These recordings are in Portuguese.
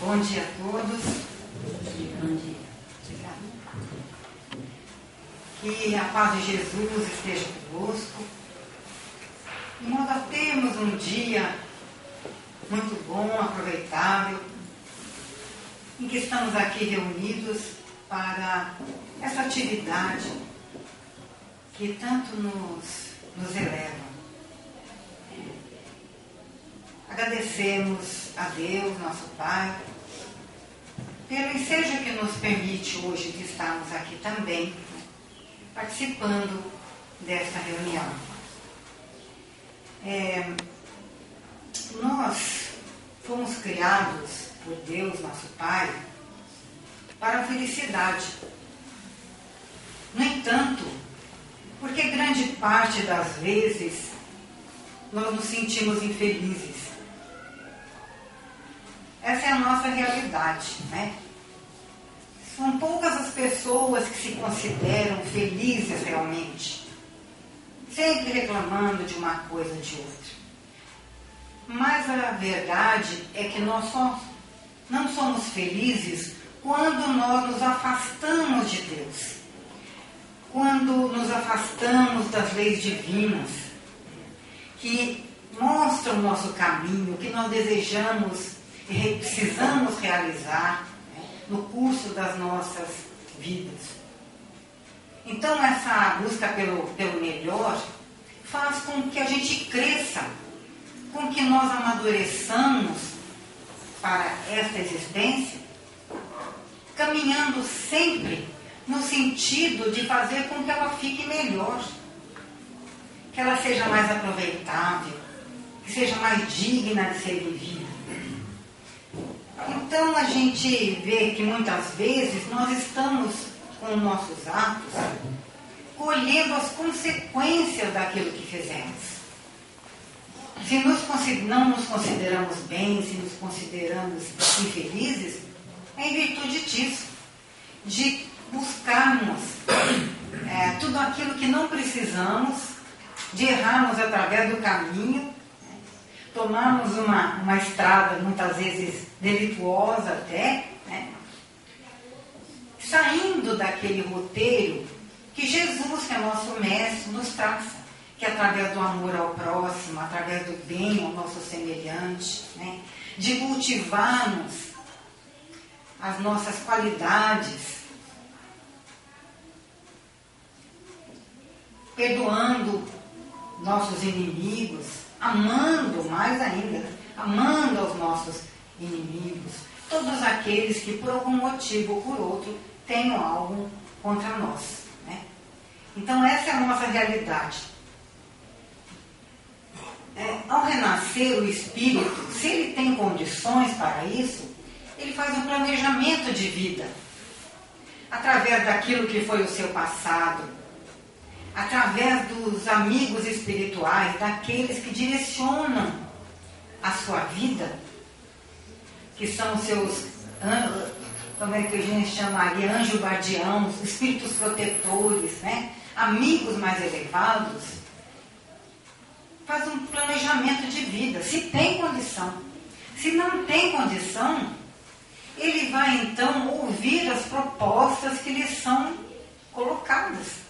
Bom dia a todos. Bom dia. Que a paz de Jesus esteja conosco. E nós temos um dia muito bom, aproveitável, em que estamos aqui reunidos para essa atividade que tanto nos eleva. Agradecemos a Deus, nosso Pai, pelo ensejo que nos permite hoje de estarmos aqui também, participando desta reunião. Nós fomos criados por Deus, nosso Pai, para a felicidade. No entanto, porque grande parte das vezes nós nos sentimos infelizes. Essa é a nossa realidade, né? São poucas as pessoas que se consideram felizes realmente, sempre reclamando de uma coisa ou de outra. Mas a verdade é que nós não somos felizes quando nós nos afastamos de Deus, quando nos afastamos das leis divinas, que mostram o nosso caminho, que nós desejamos e precisamos realizar no curso das nossas vidas. Então, essa busca pelo melhor faz com que a gente cresça, com que nós amadureçamos para esta existência, caminhando sempre no sentido de fazer com que ela fique melhor, que ela seja mais aproveitável, que seja mais digna de ser vivida. Então a gente vê que muitas vezes nós estamos com nossos atos colhendo as consequências daquilo que fizemos. Se não nos consideramos bem, se nos consideramos infelizes, é em virtude disso, de buscarmos tudo aquilo que não precisamos, de errarmos através do caminho, tomarmos uma estrada muitas vezes delituosa até, né? Saindo daquele roteiro que Jesus, que é nosso mestre, nos traça, que é através do amor ao próximo, através do bem ao nosso semelhante, né? De cultivarmos as nossas qualidades, perdoando nossos inimigos, amando mais ainda, amando aos nossos inimigos, todos aqueles que por algum motivo ou por outro tenham algo contra nós, né? Então essa é a nossa realidade. Ao renascer o espírito, se ele tem condições para isso, ele faz um planejamento de vida, através daquilo que foi o seu passado, através dos amigos espirituais, daqueles que direcionam a sua vida, que são os seus, como é que a gente chamaria, anjos guardiãos, espíritos protetores, né? Amigos mais elevados. Faz um planejamento de vida, se tem condição. Se não tem condição, ele vai então ouvir as propostas que lhe são colocadas.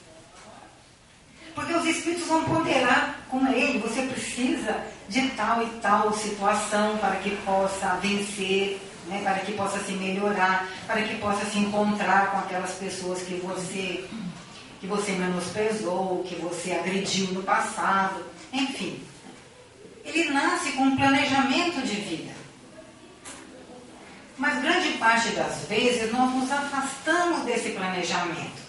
Porque os espíritos vão ponderar com ele, você precisa de tal e tal situação para que possa vencer, né, para que possa se melhorar, para que possa se encontrar com aquelas pessoas que você menosprezou, que você agrediu no passado, enfim. Ele nasce com um planejamento de vida. Mas grande parte das vezes nós nos afastamos desse planejamento.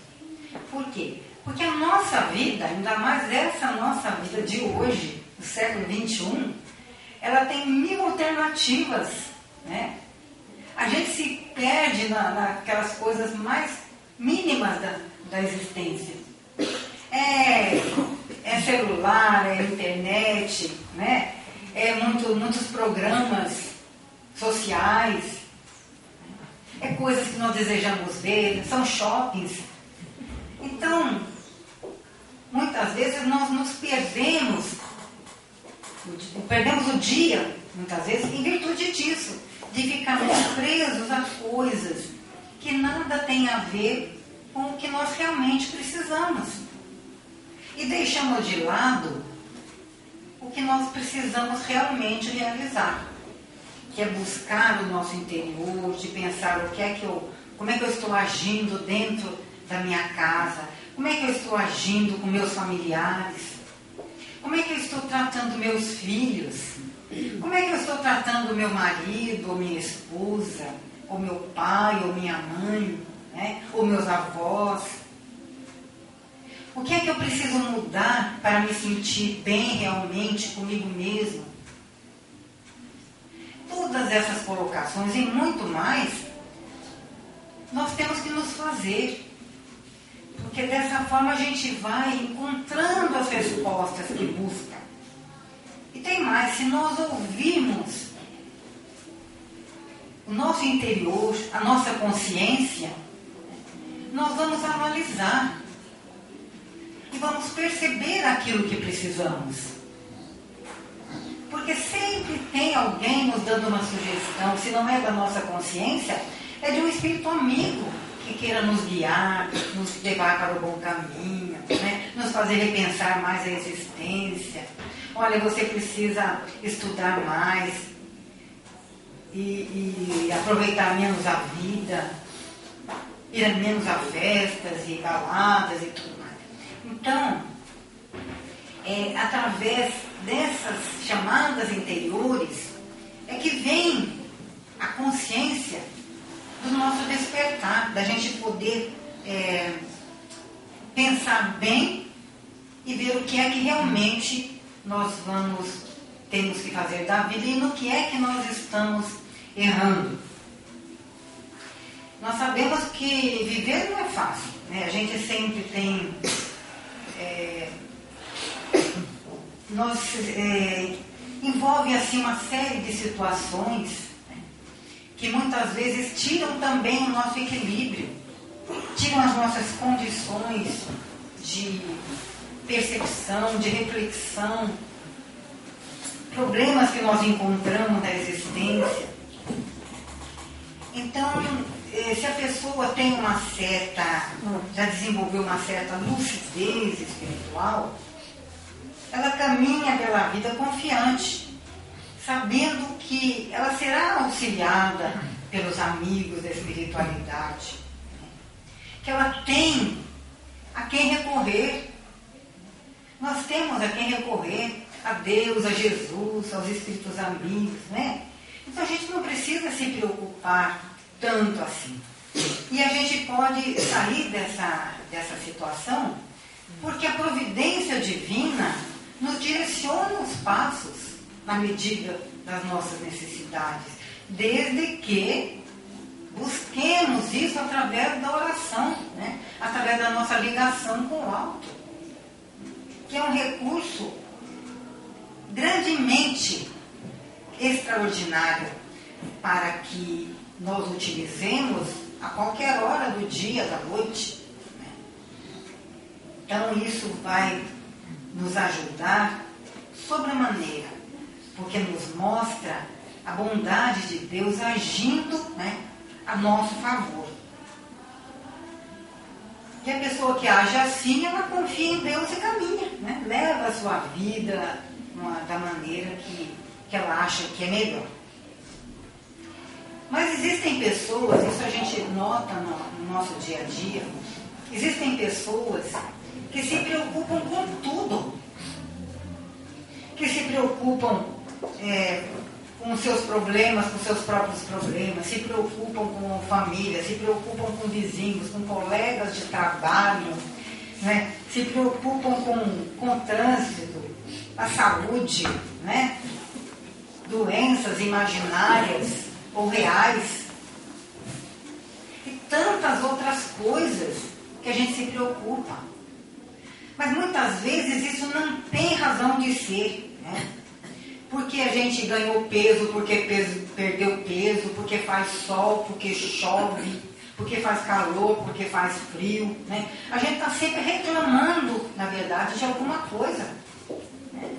Por quê? Porque a nossa vida, ainda mais essa nossa vida de hoje, do século XXI, ela tem 1000 alternativas, né? A gente se perde naquelas coisas mais mínimas da existência. É celular, é internet, né? Muitos programas sociais, coisas que nós desejamos ver, são shoppings. Então, muitas vezes nós nos perdemos perdemos o dia, muitas vezes, em virtude disso, de ficarmos presos a coisas que nada tem a ver com o que nós realmente precisamos. E deixamos de lado o que nós precisamos realmente realizar, que é buscar o nosso interior, de pensar como é que eu estou agindo dentro da minha casa, como é que eu estou agindo com meus familiares, como é que eu estou tratando meus filhos, como é que eu estou tratando meu marido ou minha esposa, ou meu pai ou minha mãe, né? Ou meus avós. O que é que eu preciso mudar para me sentir bem realmente comigo mesmo? Todas essas colocações e muito mais, nós temos que nos fazer. Porque dessa forma a gente vai encontrando as respostas que busca. E tem mais, se nós ouvirmos o nosso interior, a nossa consciência, nós vamos analisar e vamos perceber aquilo que precisamos. Porque sempre tem alguém nos dando uma sugestão, se não é da nossa consciência, é de um espírito amigo que queira nos guiar, nos levar para o bom caminho, né? Nos fazer repensar mais a existência. Olha, você precisa estudar mais e aproveitar menos a vida, ir menos a festas e baladas e tudo mais. Então, através dessas chamadas interiores, é que vem a consciência do nosso despertar, da gente poder pensar bem e ver o que é que realmente nós temos que fazer da vida e no que é que nós estamos errando. Nós sabemos que viver não é fácil, né? A gente sempre tem... envolve assim uma série de situações, né, que muitas vezes tiram também o nosso equilíbrio, tiram as nossas condições de percepção, de reflexão, problemas que nós encontramos na existência. Então, se a pessoa tem já desenvolveu uma certa lucidez espiritual, ela caminha pela vida confiante, sabendo que ela será auxiliada pelos amigos da espiritualidade, que ela tem a quem recorrer. Nós temos a quem recorrer, a Deus, a Jesus, aos espíritos amigos, né? Então a gente não precisa se preocupar tanto assim. E a gente pode sair dessa situação porque a providência divina nos direciona os passos na medida das nossas necessidades, desde que busquemos isso através da oração, né? Através da nossa ligação com o alto, que é um recurso grandemente extraordinário para que nós utilizemos a qualquer hora do dia, da noite, né? Então isso vai nos ajudar sobremaneira, porque nos mostra a bondade de Deus agindo, né, a nosso favor. E a pessoa que age assim, ela confia em Deus e caminha, né? Leva a sua vida da maneira que ela acha que é melhor. Mas existem pessoas, isso a gente nota no nosso dia a dia, existem pessoas que se preocupam com tudo, que se preocupam com os seus problemas, com os seus próprios problemas, se preocupam com família, se preocupam com vizinhos, com colegas de trabalho, né? Se preocupam com o trânsito, a saúde, né? Doenças imaginárias ou reais, e tantas outras coisas que a gente se preocupa. Mas muitas vezes isso não tem razão de ser, né? Porque a gente ganhou peso, porque perdeu peso, porque faz sol, porque chove, porque faz calor, porque faz frio, né? A gente está sempre reclamando, na verdade, de alguma coisa, né?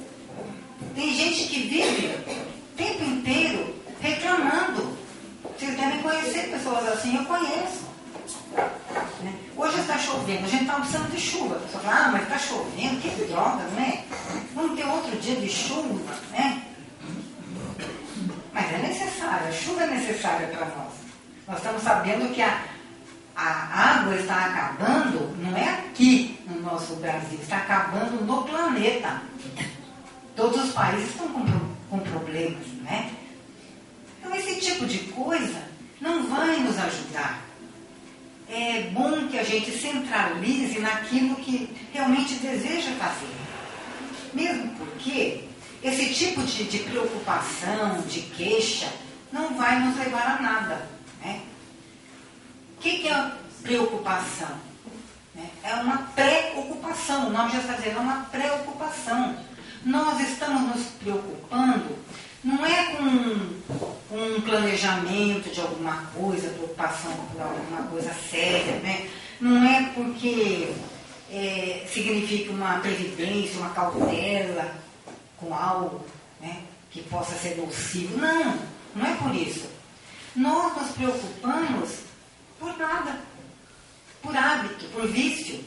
Tem gente que vive moda, não é? Vamos ter outro dia de chuva, né? Mas é necessário, a chuva é necessária para nós. Nós estamos sabendo que a água está acabando, não é aqui no nosso Brasil, está acabando no planeta. Todos os países estão com problemas, né? Então esse tipo de coisa não vai nos ajudar. É bom que a gente centralize naquilo que realmente deseja fazer. Mesmo porque esse tipo de preocupação, de queixa, não vai nos levar a nada, né? O que é preocupação? É uma pré-ocupação, o nome já está dizendo, é uma pré-ocupação. Nós estamos nos preocupando, não é com um planejamento de alguma coisa, preocupação por alguma coisa séria, né? Não é porque significa uma previdência, uma cautela com algo, né, que possa ser nocivo. Não, não é por isso. Nós nos preocupamos por nada, por hábito, por vício.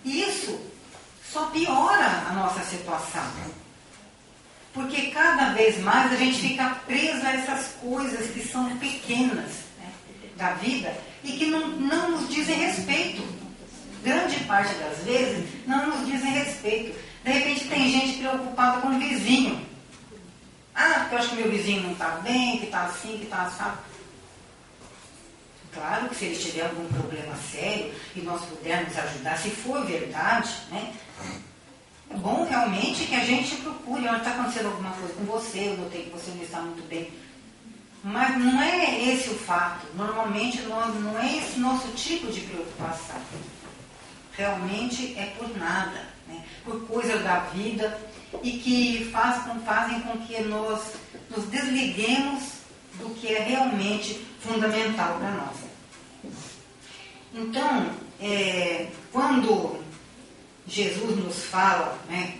E isso só piora a nossa situação. Porque cada vez mais a gente fica preso a essas coisas que são pequenas, né, da vida e que não nos dizem respeito. Grande parte das vezes não nos dizem respeito. De repente tem gente preocupada com o vizinho. Ah, porque eu acho que meu vizinho não está bem, que está assim, que está assado. Claro que se ele tiver algum problema sério e nós pudermos ajudar, se for verdade, né? É bom realmente que a gente procure. Olha, está acontecendo alguma coisa com você, eu notei que você não está muito bem. Mas não é esse o fato. Normalmente não é esse nosso tipo de preocupação. Realmente é por nada, né? Por coisa da vida e que fazem com que nós nos desliguemos do que é realmente fundamental para nós. Então, quando Jesus nos fala, né,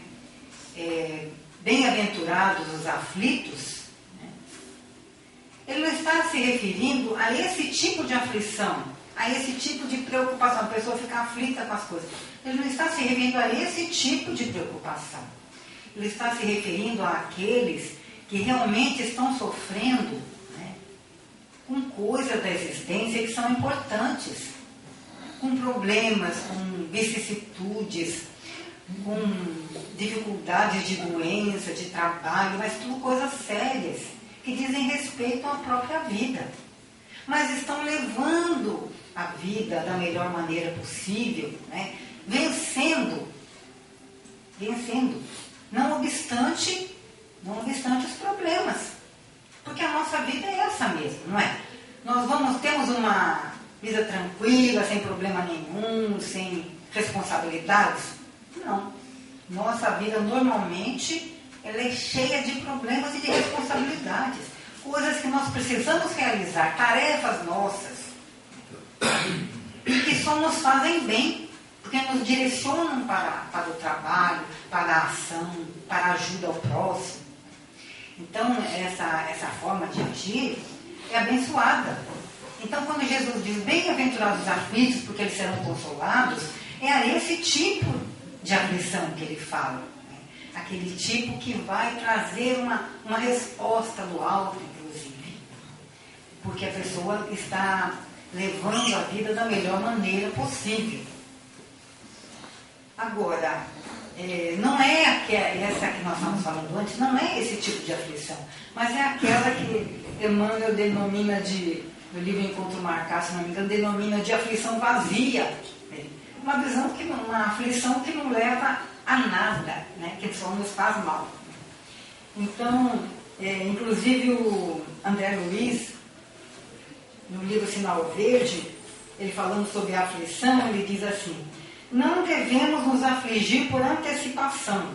bem-aventurados os aflitos, né, ele não está se referindo a esse tipo de aflição, a esse tipo de preocupação, a pessoa ficar aflita com as coisas. Ele não está se referindo a esse tipo de preocupação. Ele está se referindo àqueles que realmente estão sofrendo, né, com coisas da existência que são importantes, com problemas, com vicissitudes, com dificuldades de doença, de trabalho, mas tudo coisas sérias, que dizem respeito à própria vida. Mas estão levando a vida da melhor maneira possível, né? Vencendo, não obstante os problemas. Porque a nossa vida é essa mesmo, não é? Nós temos uma vida tranquila, sem problema nenhum, sem responsabilidades? Não. Nossa vida normalmente ela é cheia de problemas e de responsabilidades. Coisas que nós precisamos realizar, tarefas nossas, que só nos fazem bem, porque nos direcionam para o trabalho, para a ação, para a ajuda ao próximo. Então, essa forma de agir é abençoada. Então, quando Jesus diz bem-aventurados os aflitos, porque eles serão consolados, é a esse tipo de aflição que ele fala, né? Aquele tipo que vai trazer uma resposta do alto, inclusive. Porque a pessoa está levando a vida da melhor maneira possível. Agora, não é essa que nós estávamos falando antes, não é esse tipo de aflição, mas é aquela que Emmanuel denomina no livro Encontro Marcado, se não me engano, denomina de aflição vazia. Uma aflição que não leva a nada, né? Que só nos faz mal. Então, inclusive o André Luiz, no livro Sinal Verde, ele falando sobre a aflição, ele diz assim: não devemos nos afligir por antecipação,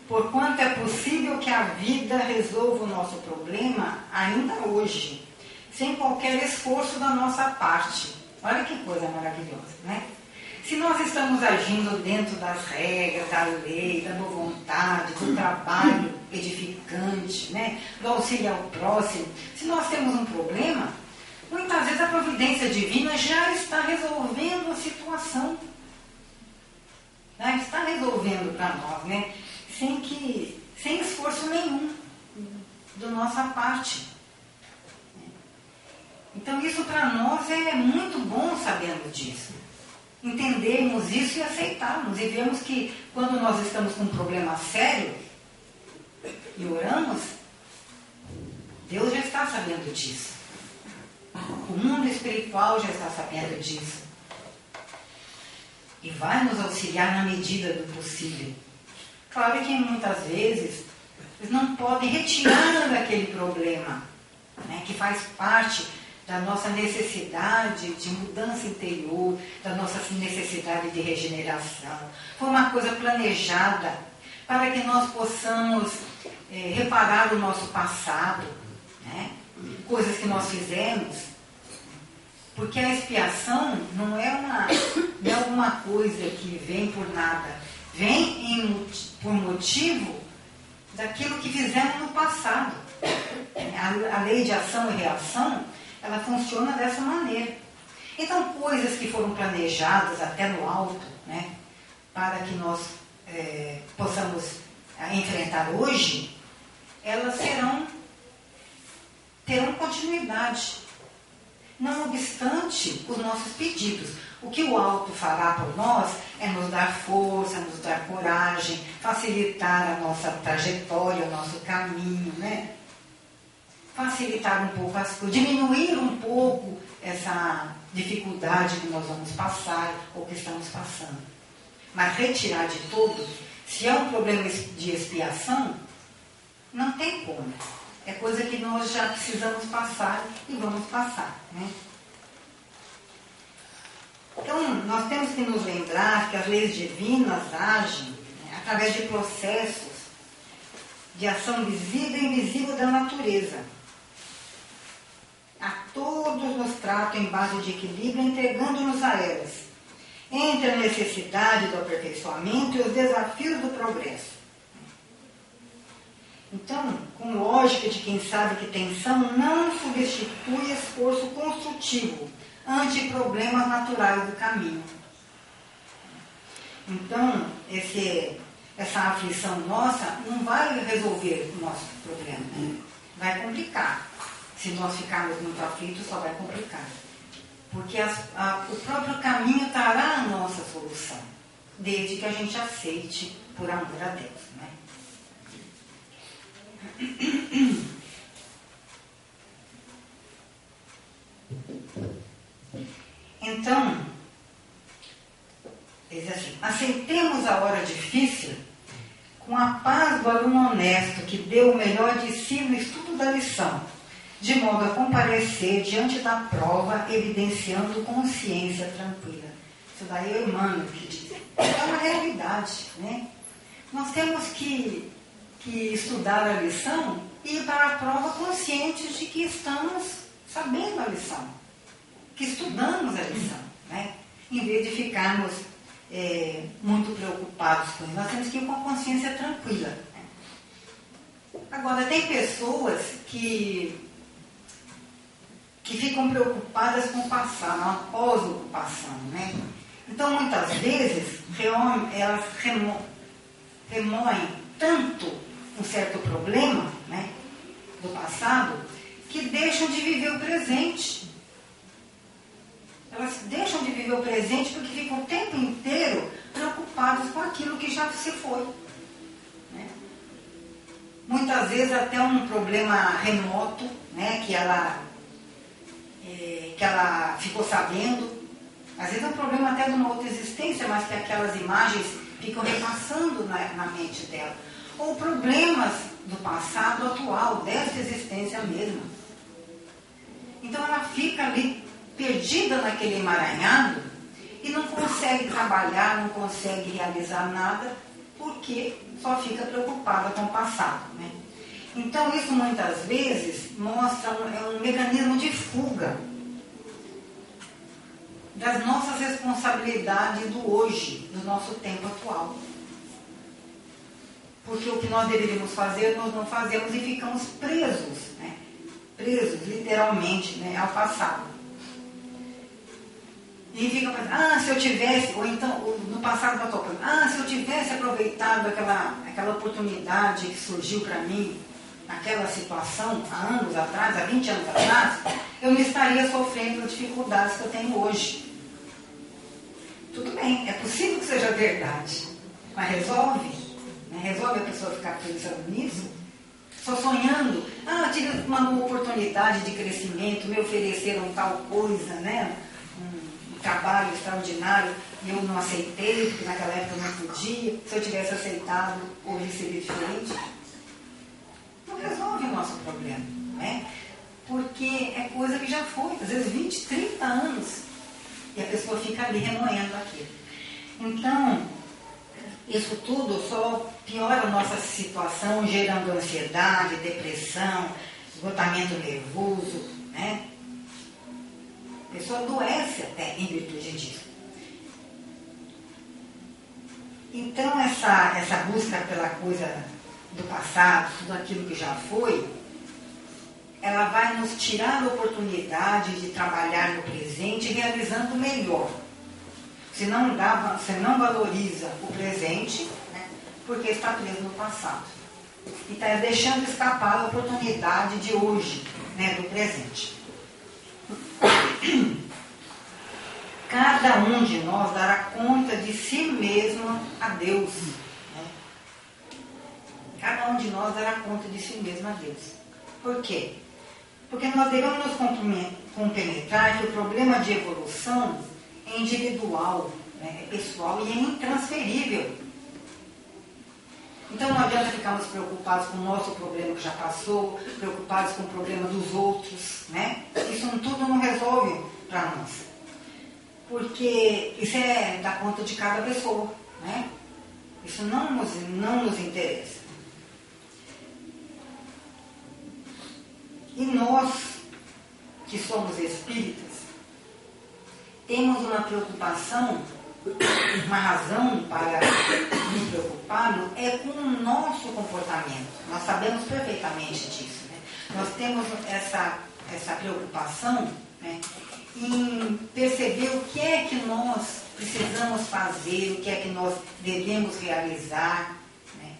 porquanto é possível que a vida resolva o nosso problema ainda hoje, sem qualquer esforço da nossa parte. Olha que coisa maravilhosa, né? Se nós estamos agindo dentro das regras, da lei, da boa vontade, do trabalho edificante, né, do auxílio ao próximo, se nós temos um problema, muitas vezes a providência divina já está resolvendo a situação. está resolvendo para nós, né? Sem esforço nenhum da nossa parte. Então isso para nós é muito bom sabendo disso. Entendermos isso e aceitarmos. E vemos que quando nós estamos com um problema sério e oramos, Deus já está sabendo disso. O mundo espiritual já está sabendo disso. E vai nos auxiliar na medida do possível. Claro que muitas vezes eles não podem retirar daquele problema, né, que faz parte da nossa necessidade de mudança interior, da nossa necessidade de regeneração. Foi uma coisa planejada para que nós possamos reparar o nosso passado, né, coisas que nós fizemos. Porque a expiação não é alguma coisa que vem por nada. Vem por motivo daquilo que fizemos no passado. A lei de ação e reação, ela funciona dessa maneira. Então, coisas que foram planejadas até no alto, né, para que nós possamos enfrentar hoje, elas terão continuidade. Não obstante os nossos pedidos. O que o alto fará por nós é nos dar força, nos dar coragem, facilitar a nossa trajetória, o nosso caminho, né? Facilitar um pouco as coisas, diminuir um pouco essa dificuldade que nós vamos passar ou que estamos passando. Mas retirar de todo, se é um problema de expiação, não tem como. É coisa que nós já precisamos passar e vamos passar, né? Então, nós temos que nos lembrar que as leis divinas agem, né, através de processos de ação visível e invisível da natureza. A todos nos tratam em base de equilíbrio, entregando-nos a elas, entre a necessidade do aperfeiçoamento e os desafios do progresso. Então, com lógica de quem sabe que tensão não substitui esforço construtivo ante problemas naturais do caminho. Então, essa aflição nossa não vai resolver o nosso problema, né? Vai complicar. Se nós ficarmos muito aflitos, só vai complicar. Porque o próprio caminho trará a nossa solução, desde que a gente aceite por amor a Deus, né? Então, diz assim: aceitemos a hora difícil com a paz do aluno honesto que deu o melhor de si no estudo da lição, de modo a comparecer diante da prova, evidenciando consciência tranquila. Isso daí é Emmanuel que diz. É uma realidade, né? Nós temos que estudar a lição e ir para a prova conscientes de que estamos sabendo a lição, que estudamos a lição, né? Em vez de ficarmos muito preocupados com isso, nós temos que ir com a consciência tranquila, né? Agora, tem pessoas que ficam preocupadas com o passado, a pós-ocupação, né? Então, muitas vezes, elas remoem tanto um certo problema, né, do passado, que deixam de viver o presente. Elas deixam de viver o presente porque ficam o tempo inteiro preocupadas com aquilo que já se foi, né? Muitas vezes até um problema remoto, né, que ela ficou sabendo. Às vezes é um problema até de uma outra existência, mas que aquelas imagens ficam repassando na mente dela. Ou problemas do passado atual, dessa existência mesma. Então ela fica ali perdida naquele emaranhado e não consegue trabalhar, não consegue realizar nada, porque só fica preocupada com o passado, né? Então isso muitas vezes mostra um mecanismo de fuga das nossas responsabilidades do hoje, do nosso tempo atual. Porque o que nós deveríamos fazer, nós não fazemos e ficamos presos, né? Presos, literalmente, né, ao passado. E fica pensando, se eu tivesse, ou então, no passado está tocando, se eu tivesse aproveitado aquela oportunidade que surgiu para mim, naquela situação, há anos atrás, há 20 anos atrás, eu não estaria sofrendo as dificuldades que eu tenho hoje. Tudo bem, é possível que seja verdade, mas resolve? Né? Resolve a pessoa ficar pensando nisso? Só sonhando, eu tive uma oportunidade de crescimento, me ofereceram tal coisa, né? Um trabalho extraordinário, e eu não aceitei, porque naquela época eu não podia. Se eu tivesse aceitado, hoje seria diferente. Não resolve o nosso problema, né? Porque é coisa que já foi, às vezes 20, 30 anos, e a pessoa fica ali remoendo aquilo. Então, isso tudo só piora a nossa situação, gerando ansiedade, depressão, esgotamento nervoso, né? A pessoa adoece até em virtude disso. Então, essa busca pela coisa do passado, tudo aquilo que já foi, ela vai nos tirar a oportunidade de trabalhar no presente realizando o melhor. Você não valoriza o presente, né, porque está preso no passado. E está deixando escapar a oportunidade de hoje, né, do presente. Cada um de nós dará conta de si mesmo a Deus. Né? Cada um de nós dará conta de si mesmo a Deus. Por quê? Porque nós devemos nos compenetrar que o problema de evolução é individual, né? É pessoal e é intransferível. Então não adianta ficarmos preocupados com o nosso problema que já passou, preocupados com o problema dos outros, né? Isso tudo não resolve para nós. Porque isso é da conta de cada pessoa, né? Isso não nos interessa. E nós, que somos espíritas, temos uma preocupação, uma razão para nos preocuparmos é com o nosso comportamento. Nós sabemos perfeitamente disso. Né? Nós temos essa preocupação, né, em perceber o que é que nós precisamos fazer, o que é que nós devemos realizar, né?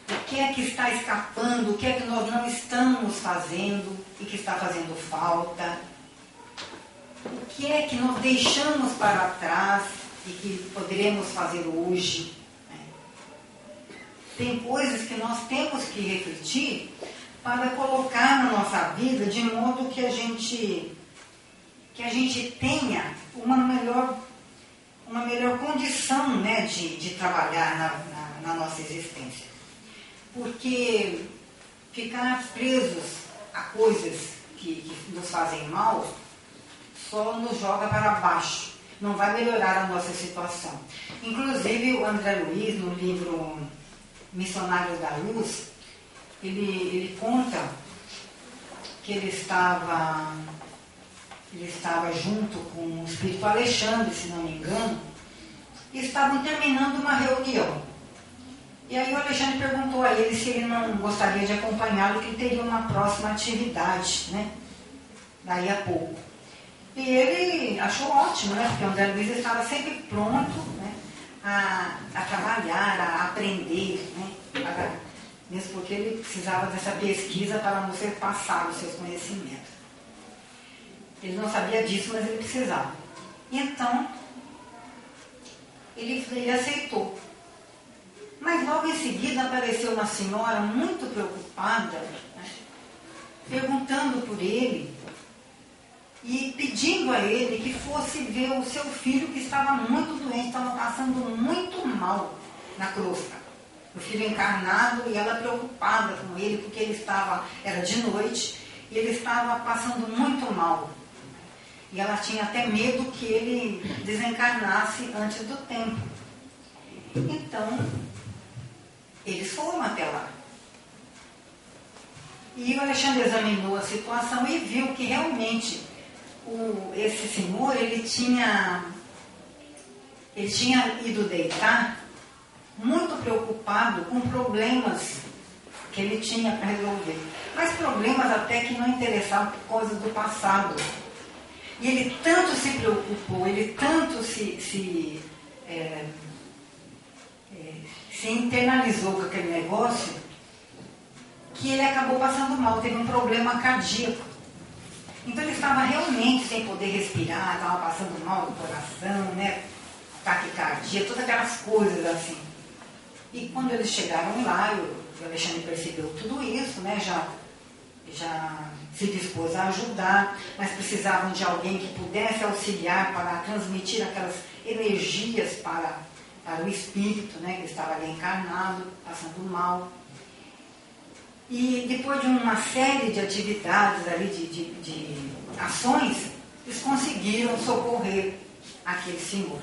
O que é que está escapando, o que é que nós não estamos fazendo e que está fazendo falta, o que é que nós deixamos para trás e que poderemos fazer hoje. Né? Tem coisas que nós temos que refletir para colocar na nossa vida de modo que a gente tenha uma melhor condição, né, de trabalhar na nossa existência. Porque ficar presos a coisas que nos fazem mal só nos joga para baixo, não vai melhorar a nossa situação. Inclusive o André Luiz, no livro Missionários da Luz, ele conta que ele estava junto com o espírito Alexandre, se não me engano, e estavam terminando uma reunião. E aí o Alexandre perguntou a ele se ele não gostaria de acompanhá-lo, que teria uma próxima atividade, né? Daí a pouco. E ele achou ótimo, né? Porque o André Luiz estava sempre pronto, né, a trabalhar, a aprender, né? Mesmo porque ele precisava dessa pesquisa para não ser passado os seus conhecimentos. Ele não sabia disso, mas ele precisava. Então, ele aceitou. Mas logo em seguida apareceu uma senhora muito preocupada, né, perguntando por ele e pedindo a ele que fosse ver o seu filho, que estava muito doente, estava passando muito mal na crosta. O filho encarnado, e ela preocupada com ele, porque era de noite, e ele estava passando muito mal. E ela tinha até medo que ele desencarnasse antes do tempo. Então, eles foram até lá. E o Alexandre examinou a situação e viu que realmente esse senhor, ele tinha ido deitar muito preocupado com problemas que ele tinha para resolver. Mas problemas até que não interessavam por coisas do passado. E ele tanto se preocupou, ele tanto se internalizou com aquele negócio, que ele acabou passando mal, teve um problema cardíaco. Então ele estava realmente sem poder respirar, estava passando mal do coração, né? Taquicardia, todas aquelas coisas assim. E quando eles chegaram lá, o Alexandre percebeu tudo isso, né? Já se dispôs a ajudar, mas precisavam de alguém que pudesse auxiliar para transmitir aquelas energias para o espírito, né? Que estava ali encarnado, passando mal. E depois de uma série de atividades ali, de ações, eles conseguiram socorrer aquele senhor.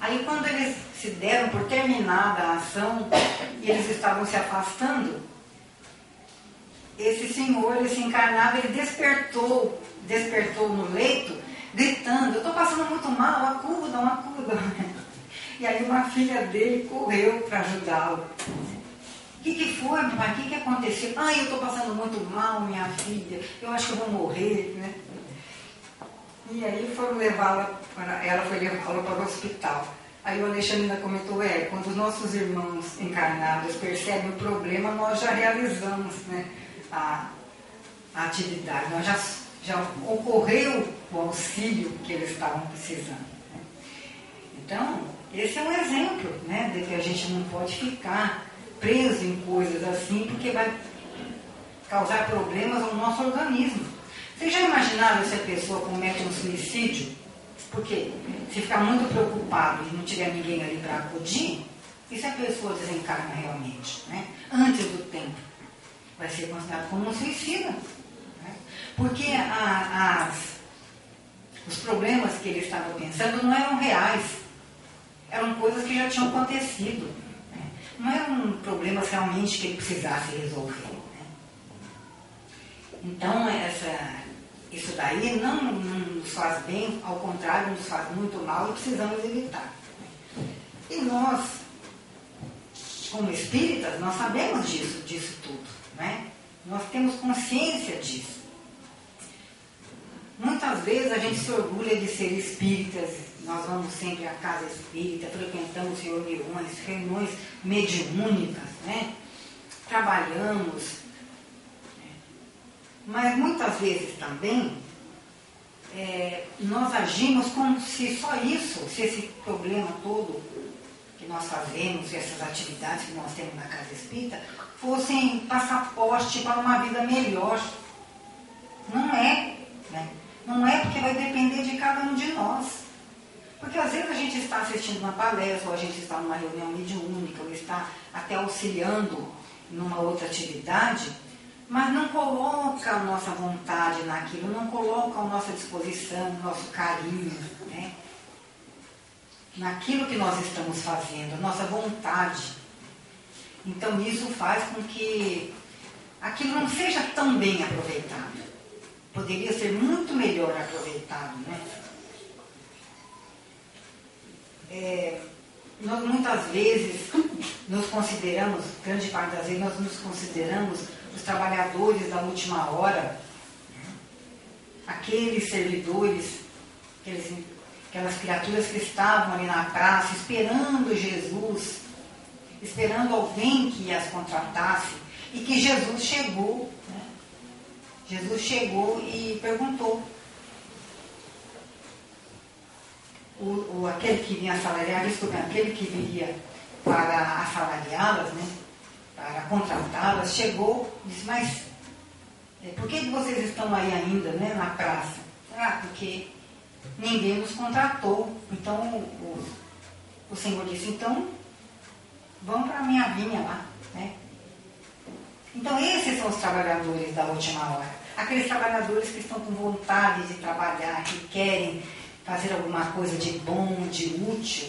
Aí quando eles se deram por terminada a ação e eles estavam se afastando, esse senhor, esse encarnado, ele despertou no leito, gritando: eu estou passando muito mal, acudam, acudam. E aí uma filha dele correu para ajudá-lo. O que foi, papai? O que aconteceu? Eu estou passando muito mal, minha filha. Eu acho que eu vou morrer, né? E aí foram levá-la, ela foi levá-la para o hospital. Aí o Alexandre ainda comentou, quando os nossos irmãos encarnados percebem o problema, nós já realizamos, né, a atividade. Nós já ocorreu o auxílio que eles estavam precisando. Né? Então, esse é um exemplo, né, de que a gente não pode ficar preso em coisas assim, porque vai causar problemas ao nosso organismo. Vocês já imaginaram se a pessoa comete um suicídio? Porque se ficar muito preocupado e não tiver ninguém ali para acudir, e se a pessoa desencarna realmente, né? Antes do tempo, vai ser considerado como um suicida. Né? Porque os problemas que ele estava pensando não eram reais, eram coisas que já tinham acontecido. Né? Não eram problemas realmente que ele precisasse resolver. Né? Então, isso daí não nos faz bem, ao contrário, nos faz muito mal e precisamos evitar. E nós, como espíritas, nós sabemos disso tudo. Né? Nós temos consciência disso. Muitas vezes a gente se orgulha de ser espíritas, nós vamos sempre à casa espírita, frequentamos reuniões mediúnicas, né? Trabalhamos. Mas muitas vezes também nós agimos como se só isso, se esse problema todo que nós fazemos, essas atividades que nós temos na casa espírita, fossem passaporte para uma vida melhor. Não é, né? Não é, porque vai depender de cada um de nós. Porque às vezes a gente está assistindo uma palestra, ou a gente está numa reunião mediúnica, ou está até auxiliando numa outra atividade, mas não coloca a nossa vontade naquilo, não coloca a nossa disposição, o nosso carinho, né? Naquilo que nós estamos fazendo, a nossa vontade. Então isso faz com que aquilo não seja tão bem aproveitado. Poderia ser muito melhor aproveitado, né? Nós muitas vezes nos consideramos, grande parte das vezes, nós nos consideramos os trabalhadores da última hora, aqueles servidores, aquelas criaturas que estavam ali na praça, esperando Jesus, esperando alguém que as contratasse, e que Jesus chegou, né? Jesus chegou e perguntou. Aquele que vinha assalariar, aquele que viria para assalariá-las, né? Para contratá-las, chegou e disse, mas por que vocês estão aí ainda, né, na praça? Porque ninguém nos contratou. Então o Senhor disse, então vão para a minha vinha lá, né? Então esses são os trabalhadores da última hora. Aqueles trabalhadores que estão com vontade de trabalhar, que querem fazer alguma coisa de bom, de útil,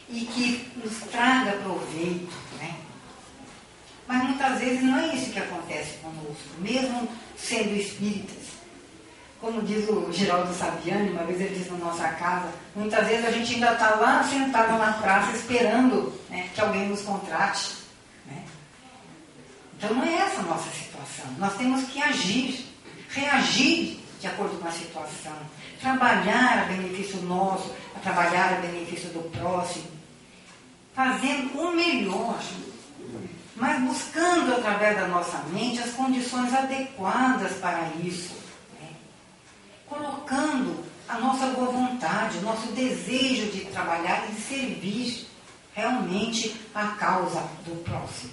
e que nos traga proveito, né? Mas muitas vezes não é isso que acontece conosco, mesmo sendo espíritas. Como diz o Geraldo Saviani, uma vez ele disse na nossa casa, muitas vezes a gente ainda está lá sentado na praça esperando, né, que alguém nos contrate. Né? Então não é essa a nossa situação. Nós temos que agir, reagir de acordo com a situação. Trabalhar a benefício nosso, a trabalhar a benefício do próximo. Fazendo o melhor, mas buscando através da nossa mente as condições adequadas para isso. Né? Colocando a nossa boa vontade, o nosso desejo de trabalhar e de servir realmente a causa do próximo.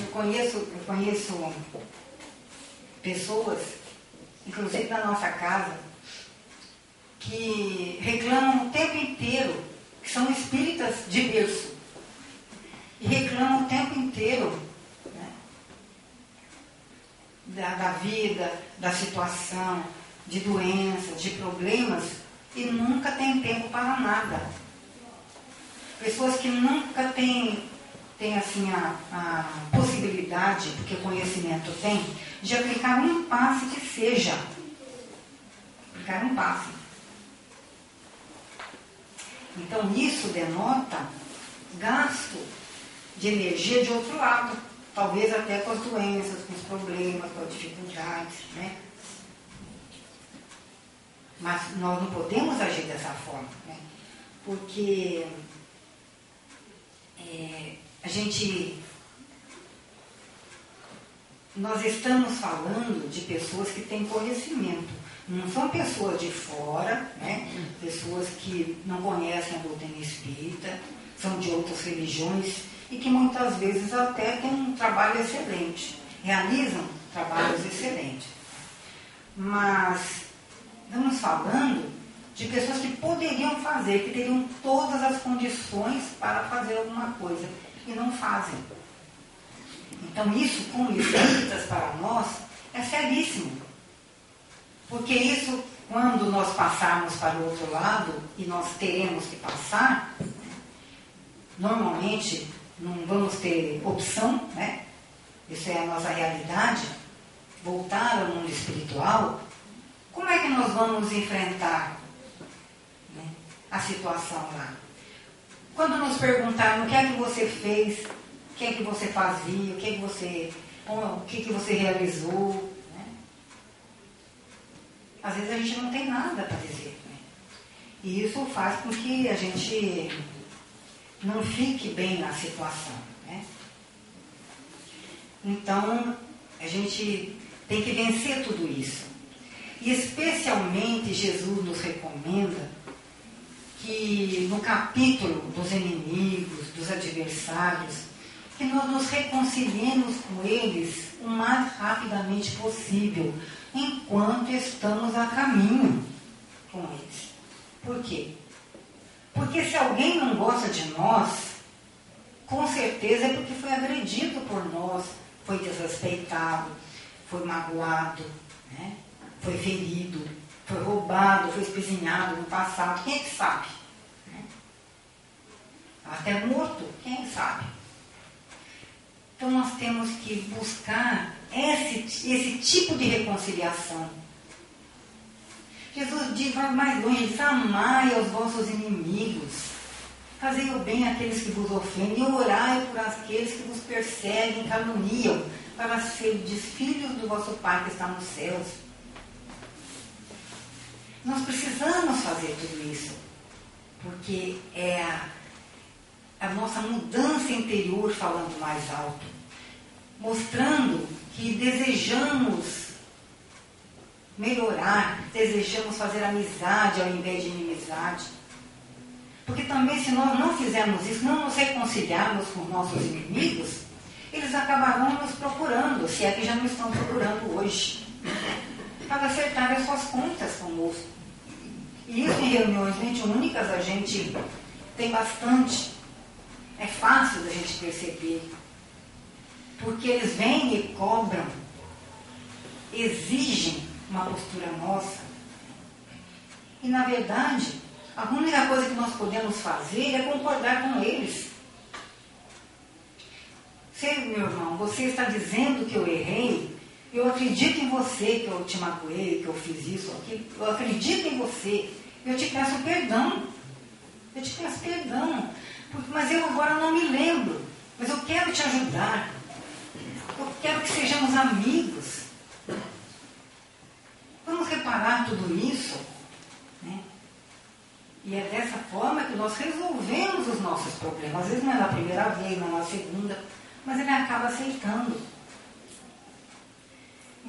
Eu conheço pessoas, inclusive na nossa casa, que reclamam o tempo inteiro, que são espíritas de berço, e reclamam o tempo inteiro, né, da vida, da situação, de doenças, de problemas, e nunca tem tempo para nada. Pessoas que nunca têm assim, a possibilidade, porque o conhecimento tem, de aplicar um passe que seja. Aplicar um passe. Então, isso denota gasto de energia de outro lado. Talvez até com as doenças, com os problemas, com as dificuldades, né? Mas nós não podemos agir dessa forma, né? Porque nós estamos falando de pessoas que têm conhecimento. Não são pessoas de fora, né? Pessoas que não conhecem a doutrina espírita, são de outras religiões e que muitas vezes até têm um trabalho excelente, realizam trabalhos excelentes. Mas estamos falando de pessoas que poderiam fazer, que teriam todas as condições para fazer alguma coisa e não fazem. Então isso, como espíritas para nós, é seríssimo. Porque isso, quando nós passarmos para o outro lado, e nós teremos que passar, normalmente não vamos ter opção, né? Isso é a nossa realidade, voltar ao mundo espiritual. Como é que nós vamos enfrentar, né, a situação lá? Quando nos perguntaram o que é que você fez, o que é que você fazia, o que você realizou, né? Às vezes a gente não tem nada para dizer, né? E isso faz com que a gente não fique bem na situação, né? Então, a gente tem que vencer tudo isso. E especialmente Jesus nos recomenda que no capítulo dos inimigos, dos adversários, que nós nos reconciliemos com eles o mais rapidamente possível, enquanto estamos a caminho com eles. Por quê? Porque se alguém não gosta de nós, com certeza é porque foi agredido por nós, foi desrespeitado, foi magoado, né? Foi ferido, foi roubado, foi espizinhado no passado. Quem é que sabe? Né? Até morto, quem é que sabe? Então nós temos que buscar esse tipo de reconciliação. Jesus diz, vai mais longe, diz, amai aos vossos inimigos, fazei o bem àqueles que vos ofendem, e orai por aqueles que vos perseguem, caluniam, para serdes filhos do vosso Pai que está nos céus. Nós precisamos fazer tudo isso, porque é a nossa mudança interior falando mais alto, mostrando que desejamos melhorar, desejamos fazer amizade ao invés de inimizade. Porque também se nós não fizermos isso, não nos reconciliarmos com nossos inimigos, eles acabarão nos procurando, se é que já não estão procurando hoje, para acertar as suas contas conosco. E isso em reuniões mediúnicas a gente tem bastante. É fácil da gente perceber. Porque eles vêm e cobram, exigem uma postura nossa. E na verdade, a única coisa que nós podemos fazer é concordar com eles. Se, meu irmão, você está dizendo que eu errei, eu acredito em você, que eu te magoei, que eu fiz isso, aquilo, eu acredito em você, eu te peço perdão. Eu te peço perdão, mas eu agora não me lembro Mas eu quero te ajudar. Eu quero que sejamos amigos. Vamos reparar tudo isso, né? E é dessa forma que nós resolvemos os nossos problemas. Às vezes não é na primeira vez, não é na segunda, mas ele acaba aceitando.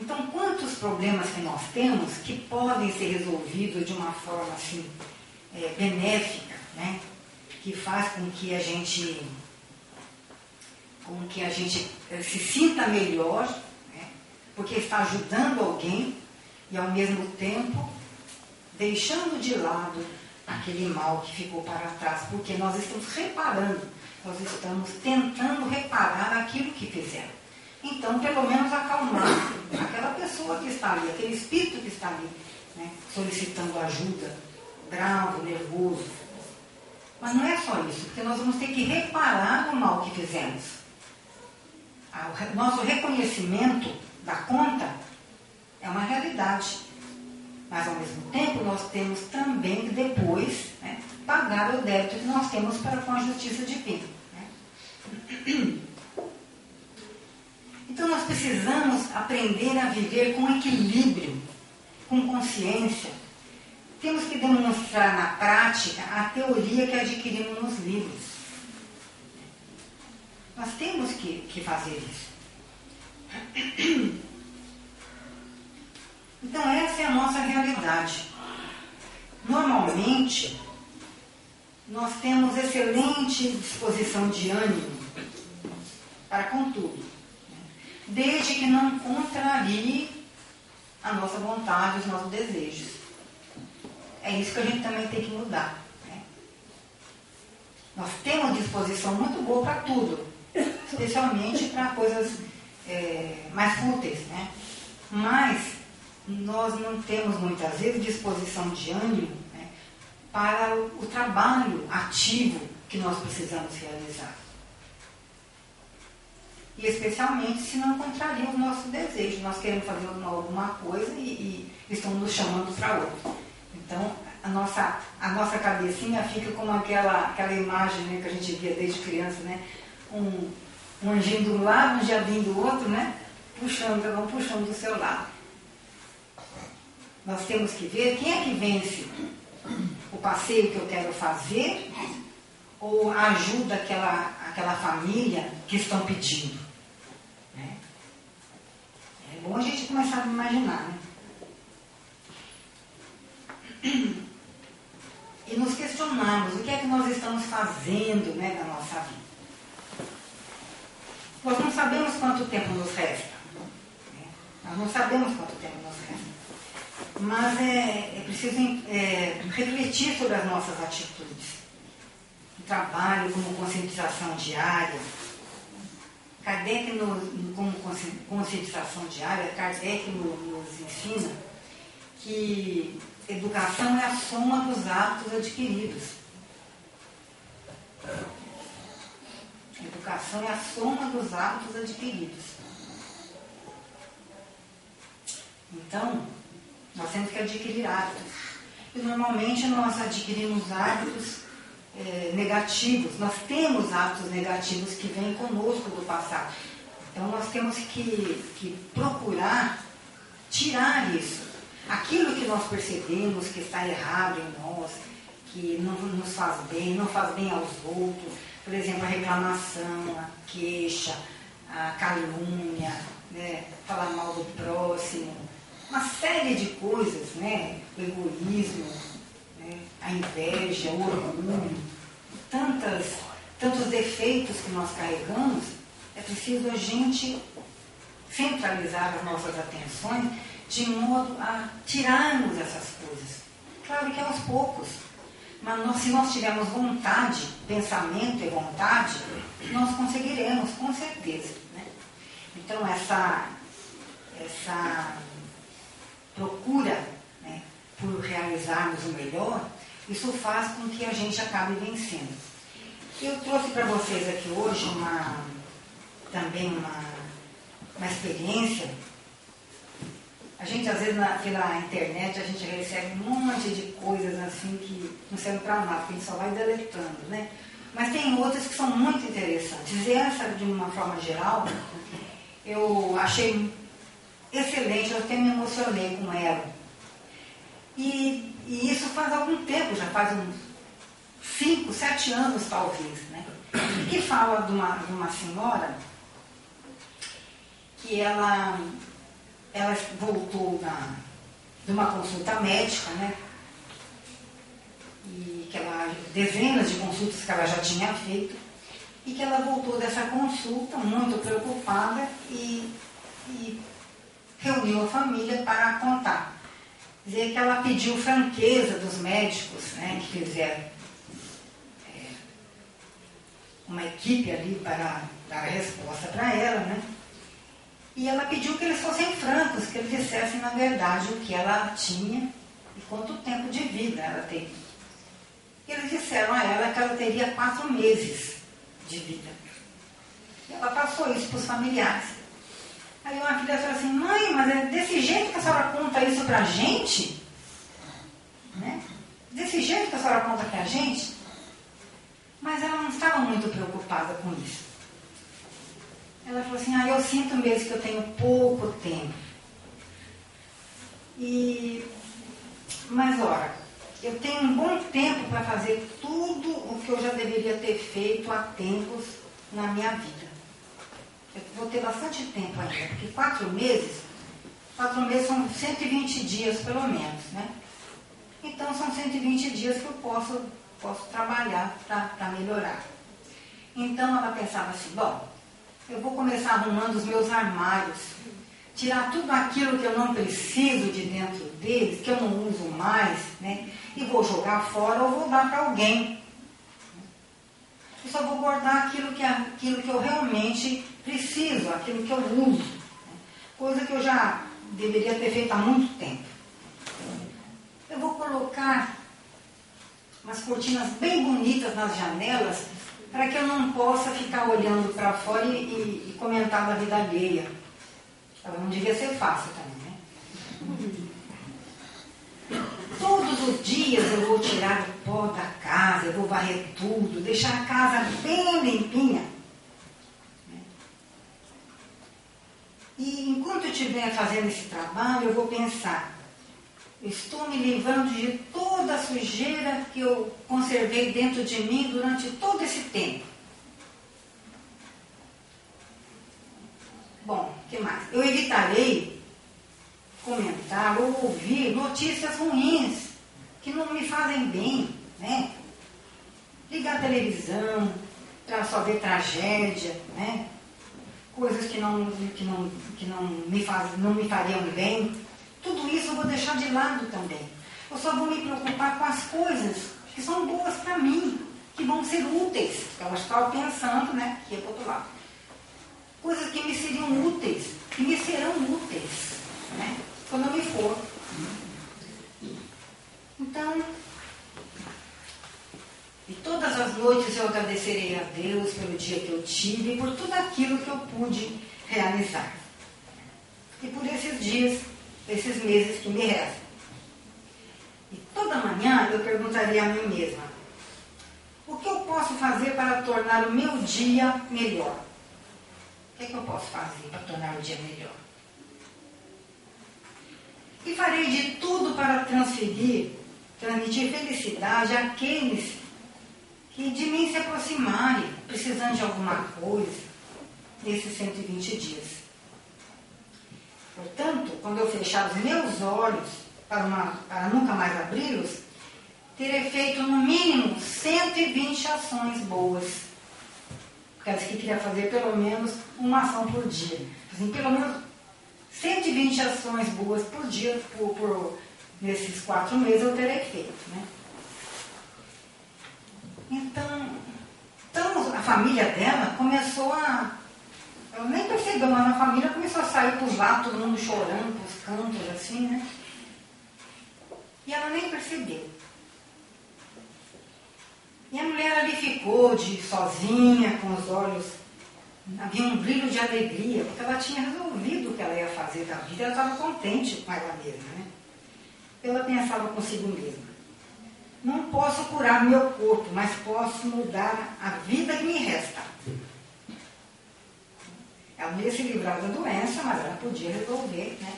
Então, quantos problemas que nós temos que podem ser resolvidos de uma forma assim, benéfica, né? Que faz com que a gente se sinta melhor, né? Porque está ajudando alguém e ao mesmo tempo deixando de lado aquele mal que ficou para trás, porque nós estamos reparando, nós estamos tentando reparar aquilo que fizeram. Então, pelo menos acalmar aquela pessoa que está ali, aquele espírito que está ali, né, solicitando ajuda, bravo, nervoso. Mas não é só isso, porque nós vamos ter que reparar o mal que fizemos. O nosso reconhecimento da conta é uma realidade. Mas, ao mesmo tempo, nós temos também que depois, né, pagar o débito que nós temos para com a justiça divina. Né? Então, nós precisamos aprender a viver com equilíbrio, com consciência. Temos que demonstrar na prática a teoria que adquirimos nos livros. Nós temos que fazer isso. Então, essa é a nossa realidade. Normalmente, nós temos excelente disposição de ânimo para com tudo, desde que não contrarie a nossa vontade, os nossos desejos. É isso que a gente também tem que mudar. Né? Nós temos disposição muito boa para tudo, especialmente para coisas mais fúteis, né? Mas nós não temos muitas vezes disposição de ânimo, né, para o trabalho ativo que nós precisamos realizar. E especialmente se não contraria os nossos desejos. Nós queremos fazer alguma coisa e estamos nos chamando para outra. Então, a nossa cabecinha fica como aquela imagem, né, que a gente via desde criança, né? Um anjinho de um lado, um diabinho do outro, né? Cada um puxando do seu lado. Nós temos que ver quem é que vence o passeio que eu quero fazer ou ajuda aquela família que estão pedindo. Né? É bom a gente começar a imaginar, né? E nos questionarmos o que é que nós estamos fazendo, né, na nossa vida. Nós não sabemos quanto tempo nos resta. Né? Nós não sabemos quanto tempo nos resta. Mas é preciso refletir sobre as nossas atitudes. O trabalho como conscientização diária. Kardec, como conscientização diária, Kardec nos ensina que educação é a soma dos hábitos adquiridos. Educação é a soma dos hábitos adquiridos. Então, nós temos que adquirir hábitos. E normalmente nós adquirimos hábitos negativos. Nós temos hábitos negativos que vêm conosco do passado. Então nós temos que procurar tirar isso. Aquilo que nós percebemos que está errado em nós, que não nos faz bem, não faz bem aos outros. Por exemplo, a reclamação, a queixa, a calúnia, né? Falar mal do próximo. Uma série de coisas, né? O egoísmo, né? A inveja, o orgulho, tantos defeitos que nós carregamos, é preciso a gente centralizar as nossas atenções de modo a tirarmos essas coisas. Claro que aos poucos, mas se nós tivermos vontade, pensamento e vontade, nós conseguiremos, com certeza. Né? Então, essa procura, né, por realizarmos o melhor, isso faz com que a gente acabe vencendo. Eu trouxe para vocês aqui hoje também uma experiência. A gente, às vezes, pela internet, a gente recebe um monte de coisas assim que não servem para nada, porque a gente só vai deletando, né? Mas tem outras que são muito interessantes. E essa, de uma forma geral, eu achei excelente, eu até me emocionei com ela. E isso faz algum tempo, já faz uns 5, 7 anos talvez, né? Que fala de uma senhora que ela voltou de uma consulta médica, né? E que dezenas de consultas que ela já tinha feito, e que ela voltou dessa consulta muito preocupada e reuniu a família para contar. Dizer que ela pediu franqueza dos médicos, né, que fizeram uma equipe ali para dar a resposta para ela, né? E ela pediu que eles fossem francos, que eles dissessem na verdade o que ela tinha e quanto tempo de vida ela teria. E eles disseram a ela que ela teria 4 meses de vida. E ela passou isso para os familiares. Aí uma filha falou assim: mãe, mas é desse jeito que a senhora conta isso para a gente? Né? Desse jeito que a senhora conta para a gente? Mas ela não estava muito preocupada com isso. Ela falou assim: eu sinto mesmo que eu tenho pouco tempo. Mas, ora, eu tenho um bom tempo para fazer tudo o que eu já deveria ter feito há tempos na minha vida. Eu vou ter bastante tempo ainda, porque 4 meses são 120 dias pelo menos, né? Então são 120 dias que eu posso trabalhar para melhorar. Então ela pensava assim: bom, eu vou começar arrumando os meus armários, tirar tudo aquilo que eu não preciso de dentro deles, que eu não uso mais, né? E vou jogar fora ou vou dar para alguém. Eu só vou guardar aquilo que eu realmente preciso, aquilo que eu uso, né? Coisa que eu já deveria ter feito há muito tempo. Eu vou colocar umas cortinas bem bonitas nas janelas para que eu não possa ficar olhando para fora e comentar da vida alheia. Ela não devia ser fácil também, né? Todos os dias eu vou tirar o pó da casa, eu vou varrer tudo, deixar a casa bem limpinha. E enquanto eu estiver fazendo esse trabalho, eu vou pensar: eu estou me livrando de toda a sujeira que eu conservei dentro de mim durante todo esse tempo. Bom, o que mais? Eu evitarei comentar ou ouvir notícias ruins que não me fazem bem, né? Ligar a televisão para só ver tragédia, né? Coisas que não me fariam bem. Tudo isso eu vou deixar de lado também. Eu só vou me preocupar com as coisas que são boas para mim, que vão ser úteis. Ela estava pensando, né, que ia para o outro lado. Coisas que me seriam úteis, que me serão úteis, né, quando eu me for. Então, e todas as noites eu agradecerei a Deus pelo dia que eu tive e por tudo aquilo que eu pude realizar. E por esses dias, esses meses que me restam. E toda manhã eu perguntaria a mim mesma: o que eu posso fazer para tornar o meu dia melhor? O que eu posso fazer para tornar o dia melhor? E farei de tudo para transmitir felicidade àqueles que de mim se aproximarem, precisando de alguma coisa, nesses 120 dias. Portanto, quando eu fechar os meus olhos para nunca mais abri-los, terei feito no mínimo 120 ações boas. Porque ela disse que queria fazer pelo menos uma ação por dia. Assim, pelo menos 120 ações boas por dia, nesses 4 meses eu terei feito, né? Então a família dela começou ela nem percebeu, mas a família começou a sair para os lados, todo mundo chorando, para os cantos, assim, né? E ela nem percebeu. E a mulher ali ficou sozinha, com os olhos, havia um brilho de alegria, porque ela tinha resolvido o que ela ia fazer da vida, ela estava contente com ela mesma, né? Ela pensava consigo mesma: Não posso curar meu corpo, mas posso mudar a vida que me resta. Ela não ia se livrar da doença, mas ela podia resolver, né?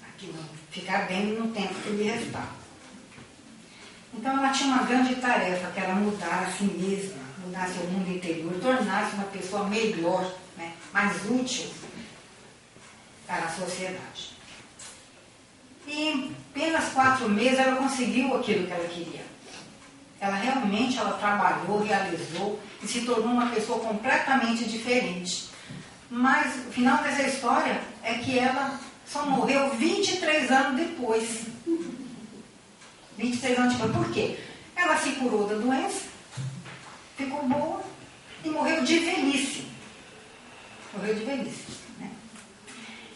Aquilo, ficar bem no tempo que lhe restava. Então ela tinha uma grande tarefa, que era mudar a si mesma, mudar seu mundo interior, tornar-se uma pessoa melhor, né? Mais útil para a sociedade. E em apenas 4 meses ela conseguiu aquilo que ela queria. Ela realmente trabalhou, realizou e se tornou uma pessoa completamente diferente. Mas o final dessa história é que ela só morreu 23 anos depois. 23 anos depois. Por quê? Ela se curou da doença, ficou boa e morreu de velhice. Morreu de velhice. Né?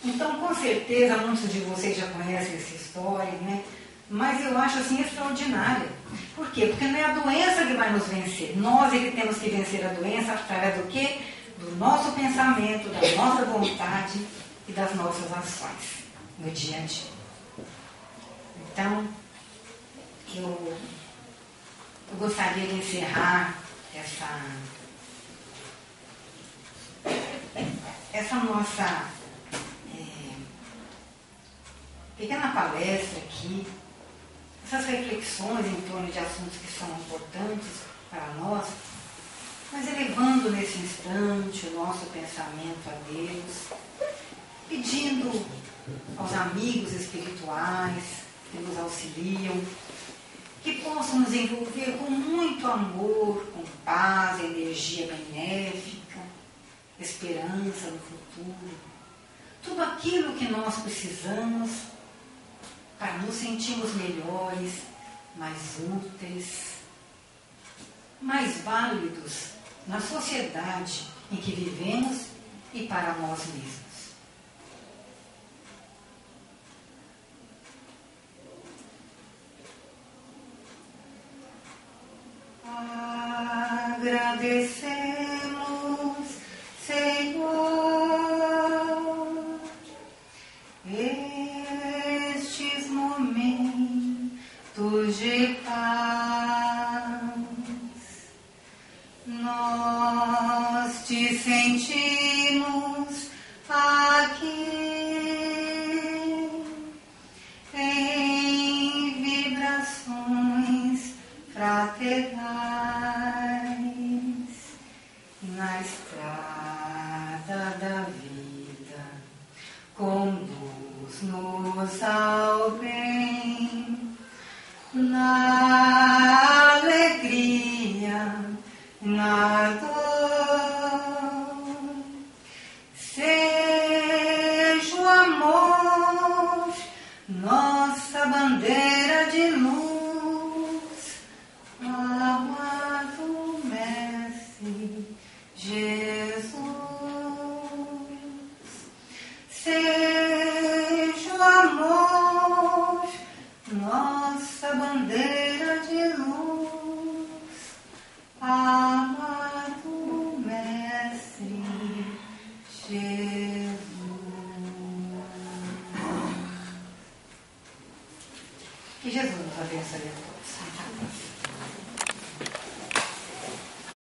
Então, com certeza, muitos de vocês já conhecem essa história, né? Mas eu acho assim extraordinária. Por quê? Porque não é a doença que vai nos vencer. Nós é que temos que vencer a doença através do quê? Do nosso pensamento, da nossa vontade e das nossas ações no dia a dia. Então, eu gostaria de encerrar essa nossa pequena palestra aqui, essas reflexões em torno de assuntos que são importantes para nós, mas elevando nesse instante o nosso pensamento a Deus, pedindo aos amigos espirituais que nos auxiliam, que possam nos envolver com muito amor, com paz, energia benéfica, esperança no futuro, tudo aquilo que nós precisamos para nos sentirmos melhores, mais úteis, mais válidos na sociedade em que vivemos e para nós mesmos. Agradecemos, Senhor, estes momentos de paz. Nós te sentimos aqui em vibrações fraternais na estrada da vida. Conduz-nos ao bem, na alegria, na dor. Seja o amor nossa bandeira de luz, amado Mestre Jesus. Seja o amor nossa bandeira de luz, amado Mestre Jesus. Que Jesus nos abençoe a todos.